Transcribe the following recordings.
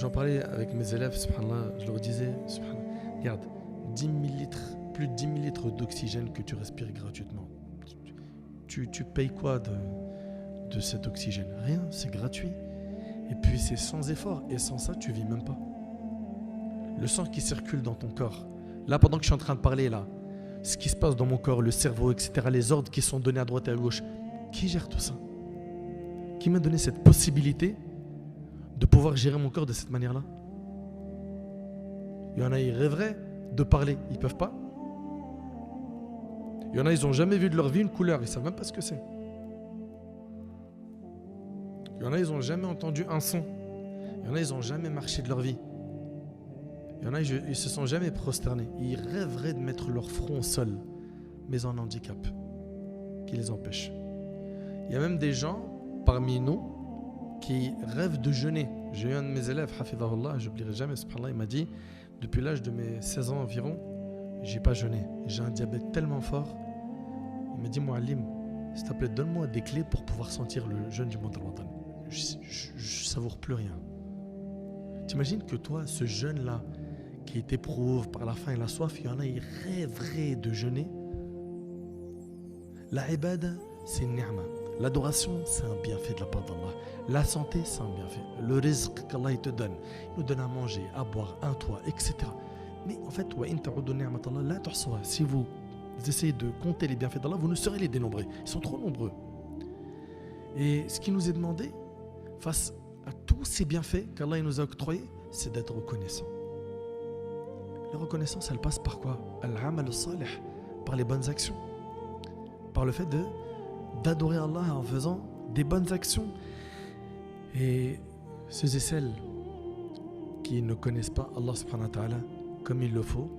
j'en parlais avec mes élèves, subhanallah, je leur disais, subhanallah, regarde, 10 000 litres, plus de 10 000 litres d'oxygène que tu respires gratuitement. Tu payes quoi de cet oxygène? Rien, c'est gratuit. Et puis c'est sans effort. Et sans ça, tu vis même pas. Le sang qui circule dans ton corps. Là, pendant que je suis en train de parler, là, ce qui se passe dans mon corps, le cerveau, etc., les ordres qui sont donnés à droite et à gauche, qui gère tout ça? Qui m'a donné cette possibilité de pouvoir gérer mon corps de cette manière-là? Il y en a, ils rêveraient de parler, ils peuvent pas. Il y en a, ils n'ont jamais vu de leur vie une couleur, ils savent même pas ce que c'est. Il y en a, ils n'ont jamais entendu un son. Il y en a, ils n'ont jamais marché de leur vie. Il y en a, ils se sont jamais prosternés. Ils rêveraient de mettre leur front au sol, mais en handicap qui les empêche. Il y a même des gens parmi nous qui rêvent de jeûner. J'ai eu un de mes élèves, hafidhahullah, je n'oublierai jamais, subhanallah, il m'a dit, depuis l'âge de mes 16 ans environ, j'ai pas jeûné. J'ai un diabète tellement fort. Il m'a dit, Mouallim, s'il te plaît, donne-moi des clés pour pouvoir sentir le jeûne du mois de Ramadan. Je savoure plus rien. T'imagines que toi, ce jeûne-là, qui t'éprouve par la faim et la soif, il y en a, ils rêveraient de jeûner. La ibada, c'est une ni'ma. L'adoration, c'est un bienfait de la part d'Allah. La santé, c'est un bienfait. Le rizq qu'Allah te donne, il nous donne à manger, à boire, un toit, etc. Mais en fait, si vous essayez de compter les bienfaits d'Allah, vous ne saurez les dénombrer. Ils sont trop nombreux. Et ce qui nous est demandé, face à tous ces bienfaits qu'Allah nous a octroyés, c'est d'être reconnaissant. La reconnaissance, elle passe par quoi? Al-amal al-salih, par les bonnes actions. Par le fait d'adorer Allah en faisant des bonnes actions. Et ceux et celles qui ne connaissent pas Allah subhanahu wa ta'ala comme il le faut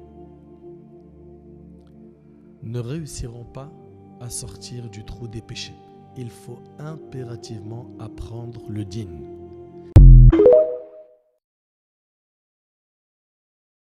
ne réussiront pas à sortir du trou des péchés. Il faut impérativement apprendre le din.